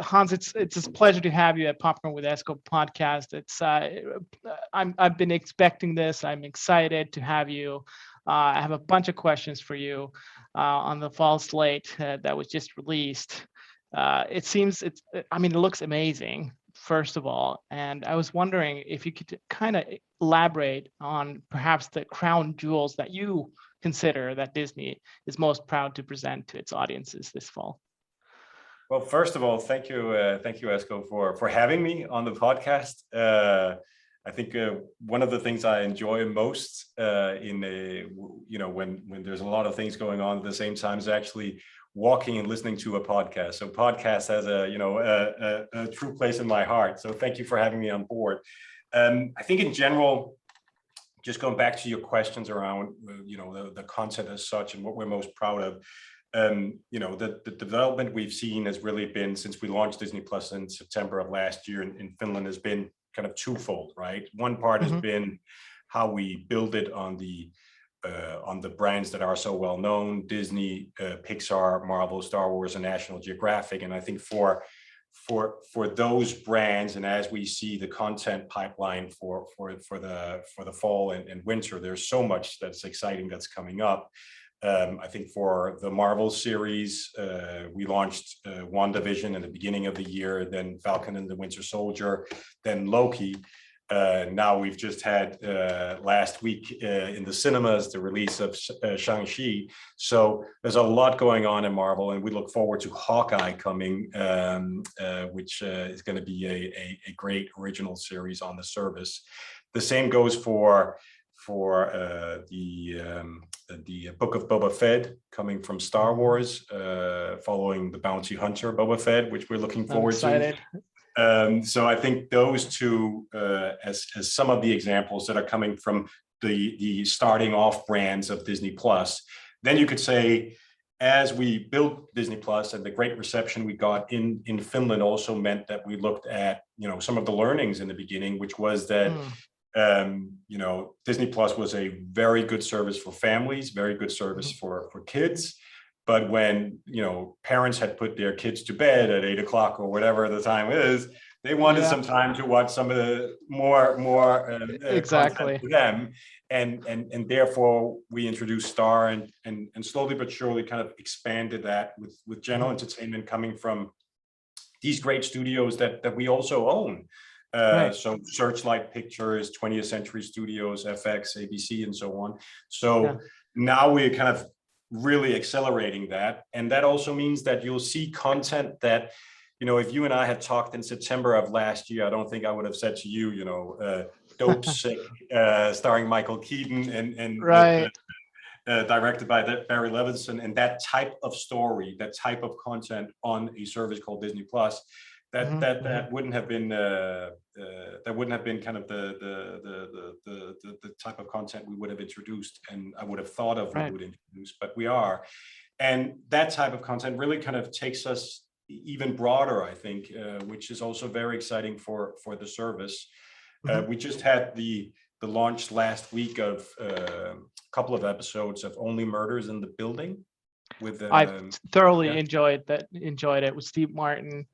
Hans, it's a pleasure to have you at Popcorn with Esko podcast. I've been expecting this. I'm excited to have you. I have a bunch of questions for you on the Fall Slate that was just released. It looks amazing, first of all. And I was wondering if you could kind of elaborate on perhaps the crown jewels that you consider that Disney is most proud to present to its audiences this fall. Well, first of all, thank you, Esko, for having me on the podcast. I think one of the things I enjoy most when there's a lot of things going on at the same time is actually walking and listening to a podcast. So podcast has a true place in my heart. So thank you for having me on board. I think in general, just going back to your questions around the content as such and what we're most proud of. The development we've seen has really been, since we launched Disney Plus in September of last year in Finland, has been kind of twofold, right? One part has been how we build it on the brands that are so well known: Disney, Pixar, Marvel, Star Wars, and National Geographic. And I think for those brands, and as we see the content pipeline for the fall and winter, there's so much that's exciting that's coming up. I think for the Marvel series, we launched WandaVision in the beginning of the year, then Falcon and the Winter Soldier, then Loki. Now we've just had last week in the cinemas the release of Shang-Chi. So there's a lot going on in Marvel, and we look forward to Hawkeye coming, which is going to be a great original series on the service. The same goes for the Book of Boba Fett coming from Star Wars, following the Bounty Hunter Boba Fett, which we're looking forward to. So I think those two, as some of the examples that are coming from the starting off brands of Disney Plus. Then you could say, as we built Disney Plus, and the great reception we got in Finland also meant that we looked at some of the learnings in the beginning, which was that. Disney Plus was a very good service for families, very good service for kids. But when, parents had put their kids to bed at 8 o'clock or whatever the time is, they wanted some time to watch some of the more exactly for them. And therefore we introduced Star and slowly but surely kind of expanded that with general entertainment coming from these great studios that we also own. Right. So Searchlight Pictures, 20th Century Studios, FX, ABC, and so on. So now we're kind of really accelerating that. And that also means that you'll see content that, if you and I had talked in September of last year, I don't think I would have said to you, Dope Sick, starring Michael Keaton and right. Directed by Barry Levinson, and that type of story, that type of content on a service called Disney Plus. That wouldn't have been kind of the type of content we would have introduced, and I would have thought of we would introduce, but we are. And that type of content really kind of takes us even broader, I think, which is also very exciting for the service. We just had the launch last week of a couple of episodes of Only Murders in the Building. I thoroughly enjoyed it with Steve Martin.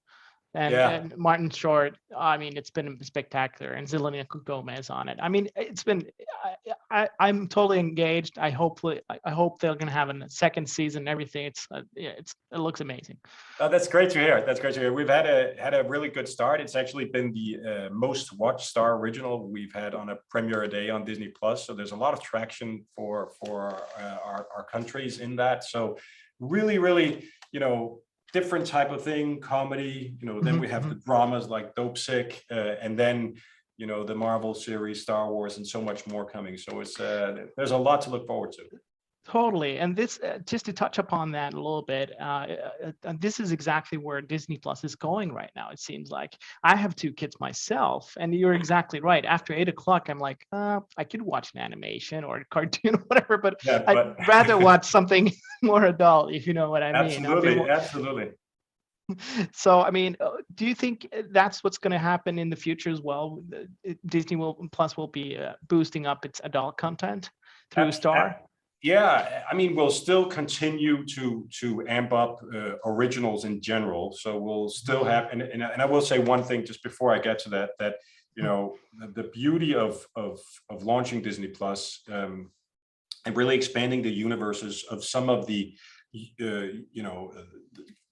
And Martin Short. I mean, it's been spectacular, and Zelena Gomez on it. I mean, it's been. I'm totally engaged. I hope they're going to have a second season and everything. It looks amazing. That's great to hear. We've had a really good start. It's actually been the most watched Star original we've had on a premiere day on Disney Plus. So there's a lot of traction for our countries in that. So really, different type of thing, comedy, then we have the dramas like Dope Sick, and then, the Marvel series, Star Wars, and so much more coming. So it's there's a lot to look forward to. Totally. And this, just to touch upon that a little bit, this is exactly where Disney Plus is going right now. It seems like I have 2 kids myself, and you're exactly right. After 8 o'clock, I'm like, I could watch an animation or a cartoon or whatever, but I'd rather watch something more adult, if you know what I mean. Absolutely. So, I mean, do you think that's what's going to happen in the future as well? Disney Plus will be boosting up its adult content through Star? Yeah, I mean, we'll still continue to amp up originals in general. So we'll still have, and I will say one thing just before I get to that, you know, the beauty of launching Disney Plus and really expanding the universes of some of the, you know,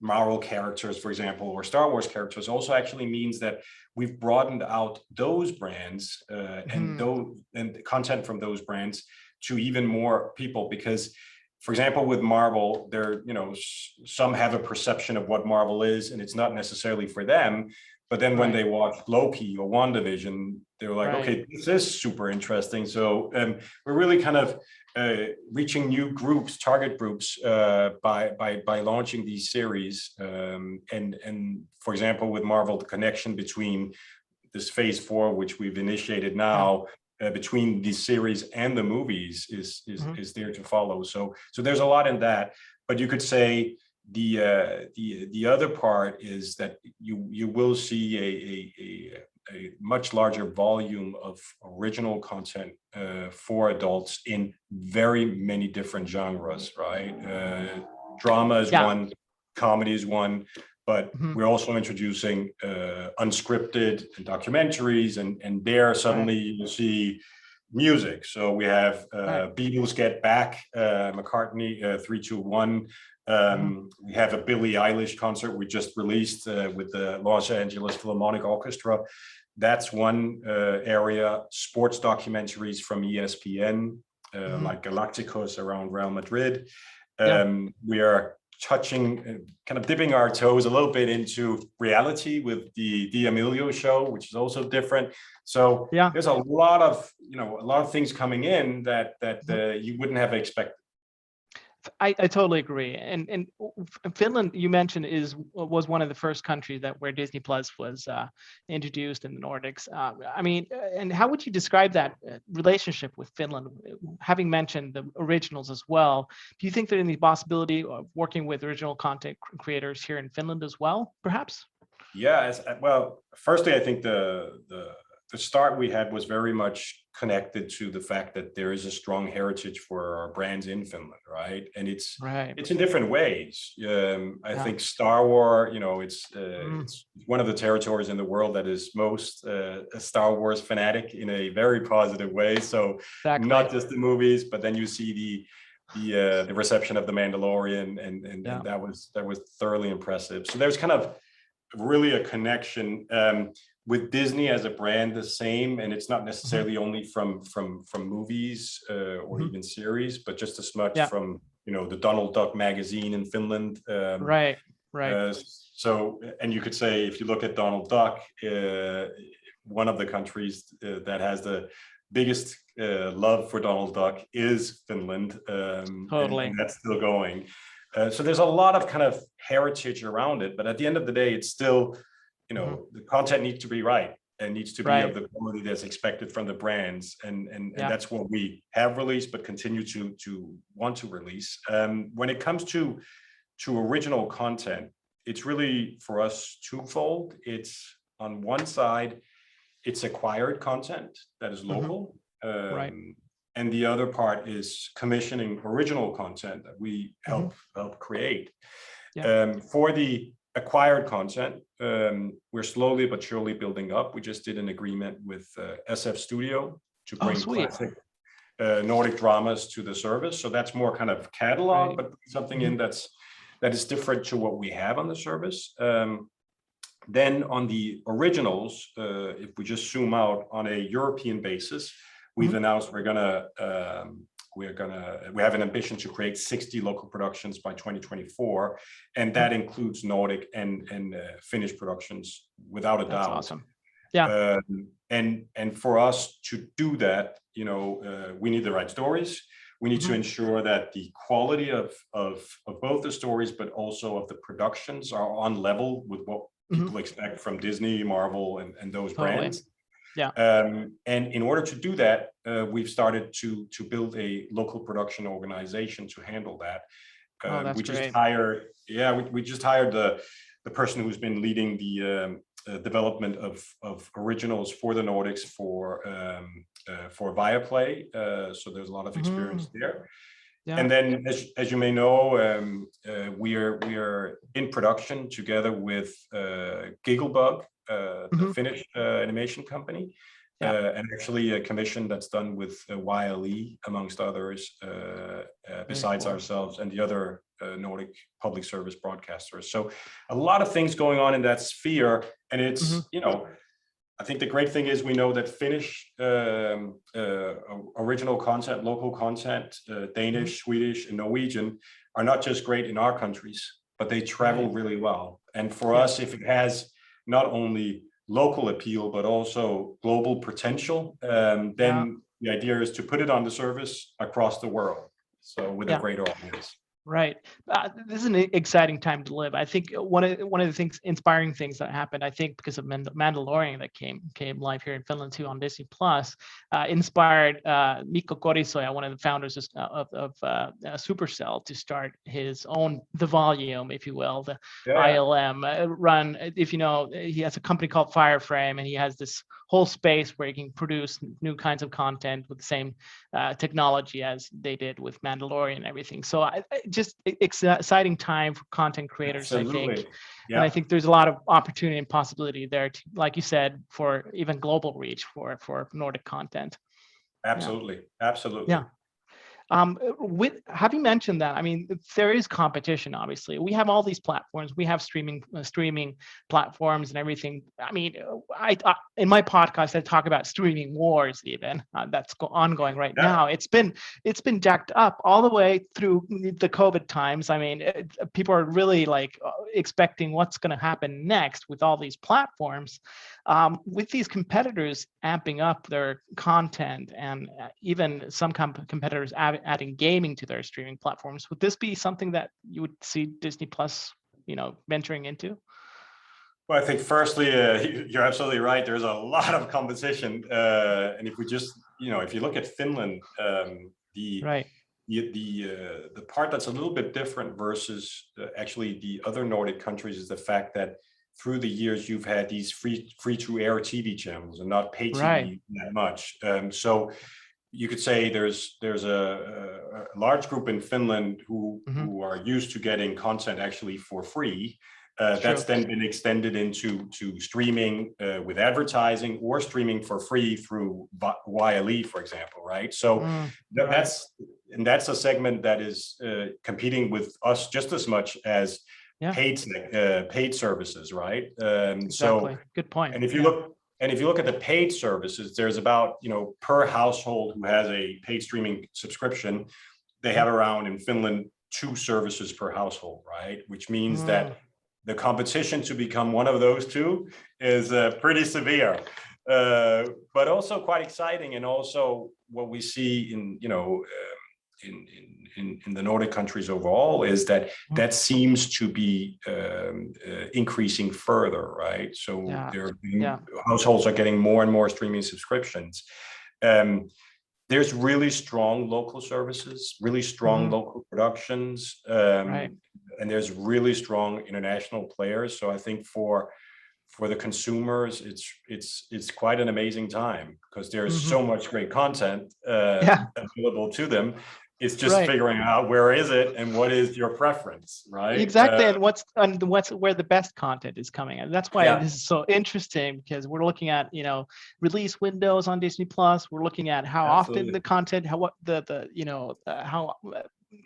Marvel characters, for example, or Star Wars characters, also actually means that we've broadened out those brands and the content from those brands to even more people. Because, for example, with Marvel, there, you know, some have a perception of what Marvel is, and it's not necessarily for them. But then when they watch Loki or WandaVision, they're like, okay, this is super interesting. So we're really kind of reaching new groups, target groups, by launching these series. And for example, with Marvel, the connection between this phase 4, which we've initiated now, between these series and the movies is there to follow. So there's a lot in that. But you could say the other part is that you will see a much larger volume of original content for adults in very many different genres, right? Drama is one, comedy is one, but we're also introducing unscripted and documentaries, and there suddenly you'll see music. So we have Beatles Get Back, McCartney 321. We have a Billie Eilish concert we just released with the Los Angeles Philharmonic Orchestra. That's one area. Sports documentaries from ESPN, like Galacticos around Real Madrid. We are touching, kind of dipping our toes a little bit into reality with the D'Amelio show, which is also different. So there's a lot of things coming in that you wouldn't have expected. I totally agree. And Finland, you mentioned, was one of the first countries where Disney Plus was introduced in the Nordics. I mean, and how would you describe that relationship with Finland? Having mentioned the originals as well, do you think there's any possibility of working with original content creators here in Finland as well, perhaps? Yeah, well, firstly, I think the start we had was very much connected to the fact that there is a strong heritage for our brands in Finland, right? And it's in different ways. I think Star Wars, you know, it's one of the territories in the world that is most a Star Wars fanatic in a very positive way. So not just the movies, but then you see the reception of the Mandalorian, and that was thoroughly impressive. So there's kind of really a connection. With Disney as a brand, the same, and it's not necessarily only from movies or even series, but just as much from, you know, the Donald Duck magazine in Finland. Right. So, and you could say, if you look at Donald Duck, one of the countries that has the biggest love for Donald Duck is Finland. Totally, and that's still going. So there's a lot of kind of heritage around it, but at the end of the day, it's still, you know, the content needs to be right and needs to be of the quality that's expected from the brands, and that's what we have released, but continue to want to release. When it comes to original content, it's really for us twofold. It's on one side, it's acquired content that is local, and the other part is commissioning original content that we help create. For the acquired content, we're slowly but surely building up. We just did an agreement with SF Studio to bring classic Nordic dramas to the service. So that's more kind of catalog, but something in that is different to what we have on the service. Then on the originals, if we just zoom out on a European basis, we've announced we have an ambition to create 60 local productions by 2024, and that includes Nordic and Finnish productions, without a doubt. That's awesome. Yeah. And for us to do that, you know, we need the right stories. We need to ensure that the quality of both the stories, but also of the productions, are on level with what people expect from Disney, Marvel, and those brands. Yeah. And in order to do that, we've started to build a local production organization to handle that. We just hired, we just hired the person who's been leading the development of originals for the Nordics for Viaplay. So there's a lot of experience there. Yeah. And then, as you may know, we are in production together with Gigglebug, the Finnish animation company, and actually a commission that's done with YLE, amongst others, besides ourselves and the other Nordic public service broadcasters. So a lot of things going on in that sphere, and it's I think the great thing is we know that Finnish original content, local content, Danish, Swedish, and Norwegian are not just great in our countries, but they travel really well. And for us, if it has not only local appeal, but also global potential, then the idea is to put it on the service across the world. So with a great audience. Right. This is an exciting time to live. I think one of the things, inspiring things that happened, I think because of Mandalorian that came live here in Finland too on Disney Plus, inspired Mikko Korisoja, one of the founders of Supercell, to start his own The Volume, if you will, the ILM run. If you know, he has a company called Fireframe, and he has this whole space where he can produce new kinds of content with the same technology as they did with Mandalorian and everything. So just exciting time for content creators, Absolutely. I think. Yeah. And I think there's a lot of opportunity and possibility there, to, like you said, for even global reach for Nordic content. Absolutely. Absolutely. Yeah. With having mentioned that, I mean, there is competition. Obviously, we have all these platforms. We have streaming platforms and everything. I mean, I in my podcast I talk about streaming wars. Even that's ongoing right now. It's been jacked up all the way through the COVID times. I mean, people are really like expecting what's going to happen next with all these platforms, with these competitors amping up their content, and even some competitors adding gaming to their streaming platforms. Would this be something that you would see Disney Plus, venturing into? Well, I think firstly, you're absolutely right. There's a lot of competition, and if we just, if you look at Finland, the part that's a little bit different versus actually the other Nordic countries is the fact that through the years you've had these free to air TV channels and not pay TV that much. So you could say there's a large group in Finland who are used to getting content actually for free. That's then been extended into streaming with advertising, or streaming for free through YLE, for example, right? So that's a segment that is competing with us just as much as paid services, right? Exactly. So good point. And if you look at the paid services, there's about, per household who has a paid streaming subscription, they have around in Finland 2 services per household, right? Which means that the competition to become one of those 2 is pretty severe, but also quite exciting. And also what we see in the Nordic countries overall is that seems to be increasing further, right? So households are getting more and more streaming subscriptions. There's really strong local services, really strong local productions, and there's really strong international players. So I think for the consumers, it's quite an amazing time, because there's so much great content available to them. It's just figuring out where is it and what is your preference, right? Exactly, and what's where the best content is coming. And that's why this is so interesting, because we're looking at release windows on Disney Plus. We're looking at how often the content,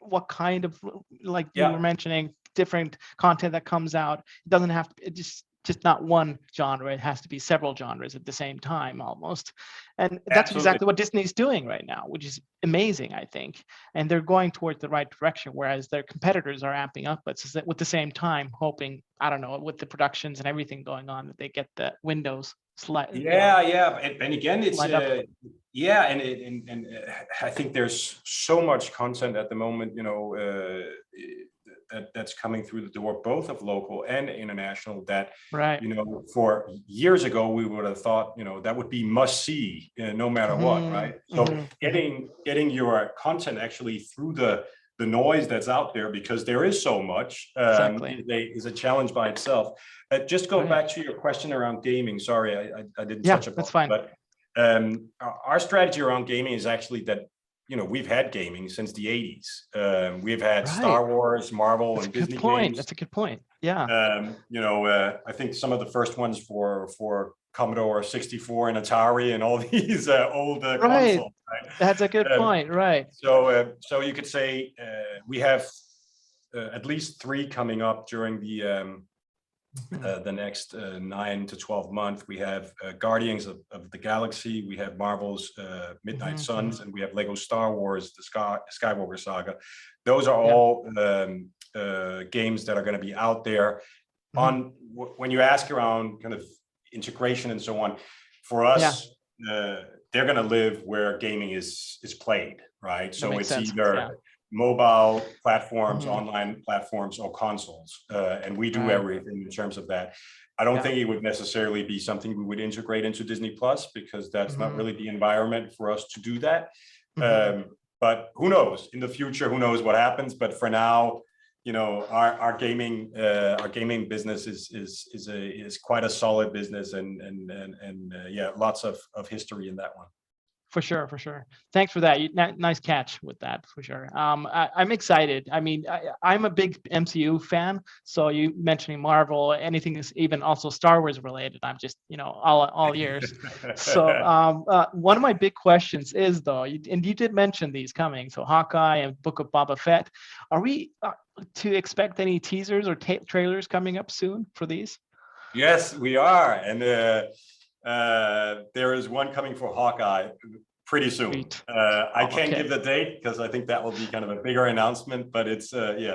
what kind of, like you were mentioning, different content that comes out. It doesn't have to just not one genre. It has to be several genres at the same time almost. And that's exactly what Disney's doing right now, which is amazing, I think. And they're going towards the right direction, whereas their competitors are amping up, but with the same time hoping, I don't know, with the productions and everything going on, that they get the windows slightly. And again, it's and I think there's so much content at the moment, that's coming through the door, both of local and international, that for years ago we would have thought that would be must see no matter what, right? So getting your content actually through the noise that's out there, because there is so much, is a challenge by itself. Just go back to your question around gaming. Sorry, I didn't touch upon it. That's fine. But our strategy around gaming is actually that we've had gaming since the 80s. We've had Star Wars, Marvel, and Disney games. That's a good point. Yeah. I think some of the first ones for Commodore 64 and Atari and all these old consoles. Right? That's a good point. Right. So you could say we have at least 3 coming up during the next 9 to 12 months. We have Guardians of the Galaxy, we have Marvel's Midnight Suns, and we have Lego Star Wars, the Skywalker Saga. Those are all games that are going to be out there. When you ask around kind of integration and so on, for us, they're going to live where gaming is played, right? So it's either mobile platforms, online platforms, or consoles, and we do everything in terms of that. I don't think it would necessarily be something we would integrate into Disney Plus, because that's not really the environment for us to do that. But who knows? In the future, who knows what happens? But for now, our gaming business is quite a solid business, and lots of history in that one. For sure. Thanks for that. Nice catch with that, for sure. I'm excited. I mean, I'm a big MCU fan, so you mentioning Marvel, anything is even also Star Wars related, I'm just, all ears. So one of my big questions is, though, and you did mention these coming, so Hawkeye and Book of Boba Fett. Are we to expect any teasers or trailers coming up soon for these? Yes, we are. And there is one coming for Hawkeye pretty soon. I can't give the date because I think that will be kind of a bigger announcement, but it's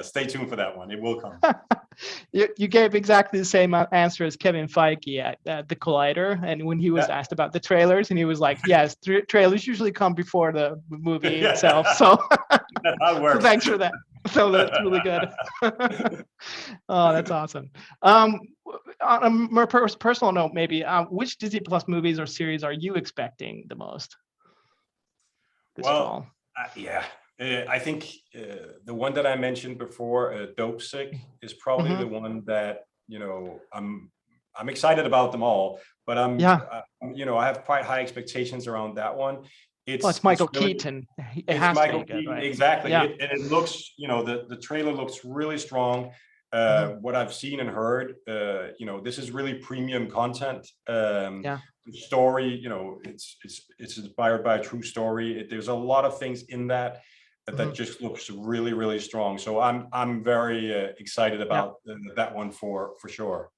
stay tuned for that one. It will come. You gave exactly the same answer as Kevin Feige at the Collider, and when he was asked about the trailers, and he was like, yes, trailers usually come before the movie itself. So so thanks for that. So that's really good. Oh, that's awesome. On a more personal note, maybe, which Disney Plus movies or series are you expecting the most this fall? I think the one that I mentioned before, Dope Sick, is probably the one that I'm excited about them all, but I have quite high expectations around that one. It's Michael Keaton. It has to be good, right? Exactly. Yeah. It looks, the trailer looks really strong. What I've seen and heard, this is really premium content. The story, it's inspired by a true story. There's a lot of things in that just looks really, really strong. So I'm very excited about that one for sure.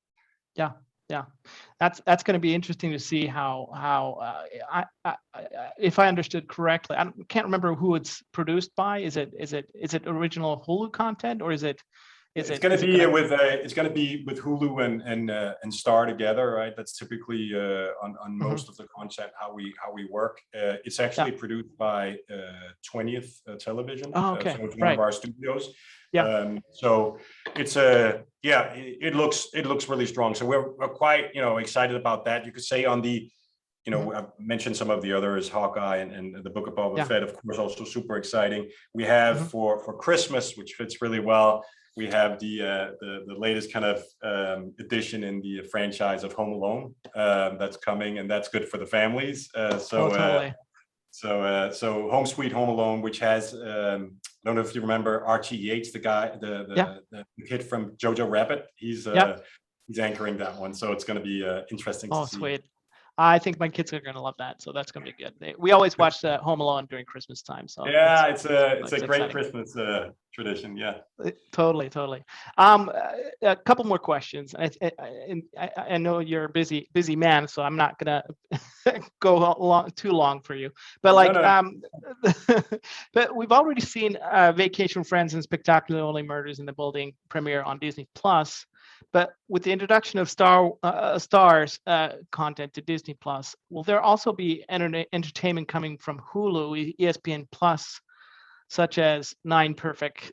Yeah, that's going to be interesting to see how if I understood correctly, I can't remember who it's produced by. Is it original Hulu content, or is it? It's going to be with Hulu and Star together, right? That's typically on most of the content how we work. It's actually produced by 20th Television. Oh, okay. So it's one of our studios. Yeah. So it's it looks really strong. So we're quite excited about that. You could say on the I've mentioned some of the others, Hawkeye and the Book of Boba Fett, of course, also super exciting. We have for Christmas, which fits really well. We have the latest kind of edition in the franchise of Home Alone that's coming, and that's good for the families. Totally. So Home Sweet Home Alone, which has I don't know if you remember Archie Yates, the guy, the kid from Jojo Rabbit. He's anchoring that one, so it's going to be interesting to see. Sweet. I think my kids are going to love that, so that's going to be good. We always watch Home Alone during Christmas time, so it's a great Christmas tradition. Yeah, totally. A couple more questions. I know you're a busy man, so I'm not going to go too long for you. But but we've already seen Vacation Friends and Spectacular Only Murders in the Building premiere on Disney Plus. But with the introduction of Star's content to Disney Plus, will there also be entertainment coming from Hulu, ESPN Plus, such as Nine Perfect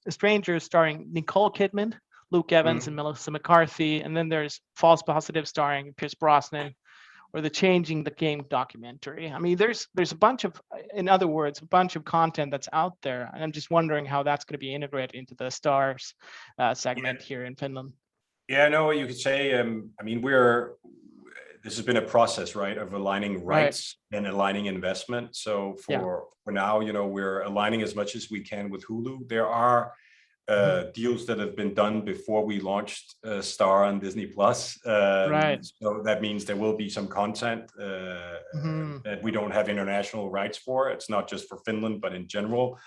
Strangers, starring Nicole Kidman, Luke Evans, and Melissa McCarthy, and then there's False Positive, starring Pierce Brosnan, or the Changing the Game documentary? I mean, there's a bunch of content that's out there, and I'm just wondering how that's going to be integrated into the Stars segment here in Finland. Yeah, no, you could say. I mean, this has been a process, right, of aligning rights and aligning investment. So for now, we're aligning as much as we can with Hulu. There are deals that have been done before we launched Star on Disney Plus. So that means there will be some content that we don't have international rights for. It's not just for Finland, but in general.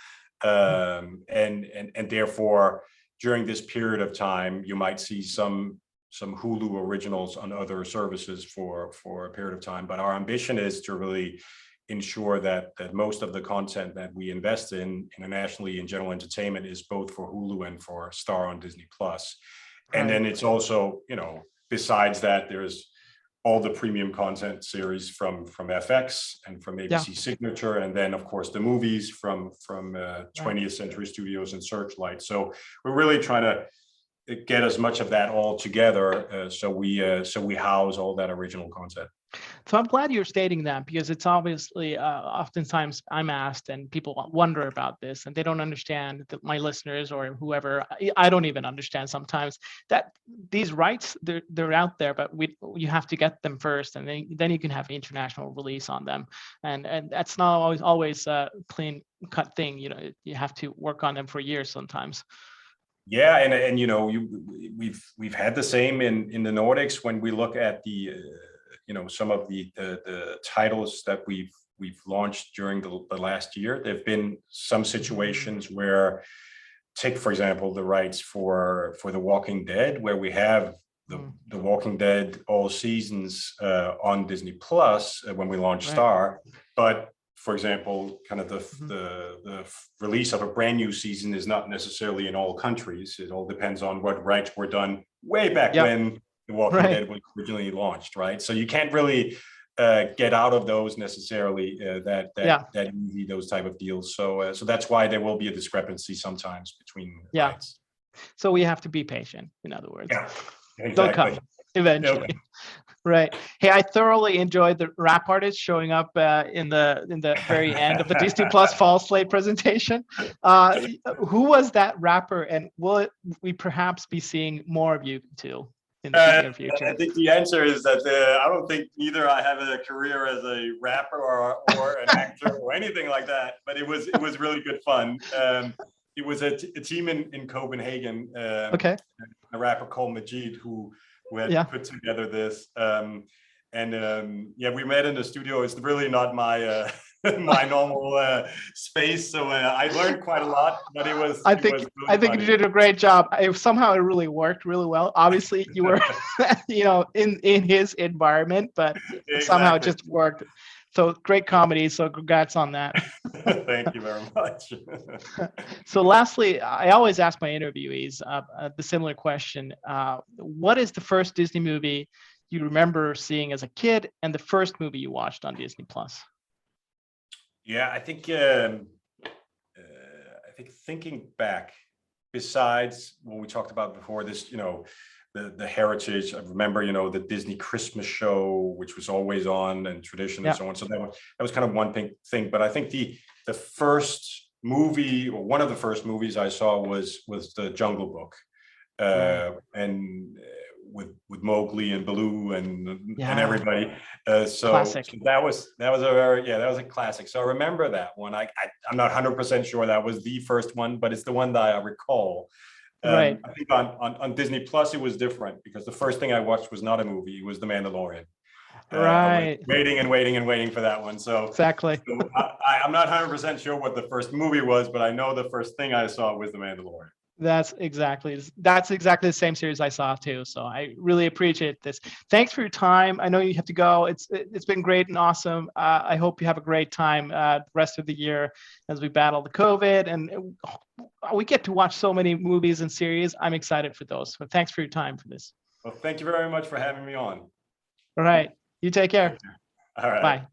And therefore, during this period of time, you might see some Hulu originals on other services for a period of time. But our ambition is to really ensure that most of the content that we invest in internationally in general entertainment is both for Hulu and for Star on Disney Plus. And then it's also, besides that, there's all the premium content series from FX and from ABC Signature, and then of course the movies from 20th Century Studios and Searchlight. So we're really trying to get as much of that all together, so we house all that original content. So I'm glad you're stating that, because it's obviously oftentimes I'm asked and people wonder about this and they don't understand, that my listeners or whoever, I don't even understand sometimes, that these rights, they're out there, but you have to get them first, and then you can have international release on them. And that's not always a clean cut thing. You have to work on them for years sometimes. Yeah, and we've had the same in the Nordics. When we look at the some of the titles that we've launched during the last year, there've been some situations where, take for example the rights for The Walking Dead, where we have the Walking Dead all seasons on Disney Plus when we launched Star, but for example, kind of the release of a brand new season is not necessarily in all countries. It all depends on what rights were done way back when The Walking Dead was originally launched, right? So you can't really get out of those necessarily that easy, those type of deals. So that's why there will be a discrepancy sometimes between rights. So we have to be patient, in other words. Yeah, exactly. They'll come eventually. Okay. Right. Hey, I thoroughly enjoyed the rap artist showing up in the very end of the Disney Plus Fall Slate presentation. Who was that rapper, and will we perhaps be seeing more of you two in the near future? I think the answer is that I don't think either I have a career as a rapper or an actor or anything like that. But it was really good fun. It was a team in Copenhagen. A rapper called Majid who had put together this, we met in the studio. It's really not my my normal space, so I learned quite a lot. But it was. I think you did a great job. Somehow it really worked really well. Obviously, you were, in his environment, but somehow it just worked. So great comedy. So congrats on that. Thank you very much. So lastly, I always ask my interviewees the similar question. What is the first Disney movie you remember seeing as a kid, and the first movie you watched on Disney Plus? Yeah, I think thinking back, besides what we talked about before, this, the heritage. I remember, the Disney Christmas show, which was always on and tradition and so on. So that was kind of one thing. But I think the first movie, or one of the first movies I saw was the Jungle Book, and with Mowgli and Baloo and everybody. So that was a classic. So I remember that one. I'm not 100% sure that was the first one, but it's the one that I recall. I think on Disney Plus it was different, because the first thing I watched was not a movie; it was The Mandalorian. I was waiting for that one. So exactly. So I'm not 100% sure what the first movie was, but I know the first thing I saw was The Mandalorian. That's exactly the same series I saw too. So I really appreciate this. Thanks for your time. I know you have to go. It's been great and awesome. I hope you have a great time the rest of the year as we battle the COVID, and we get to watch so many movies and series. I'm excited for those. So thanks for your time for this. Well, thank you very much for having me on. All right. You take care. All right. Bye.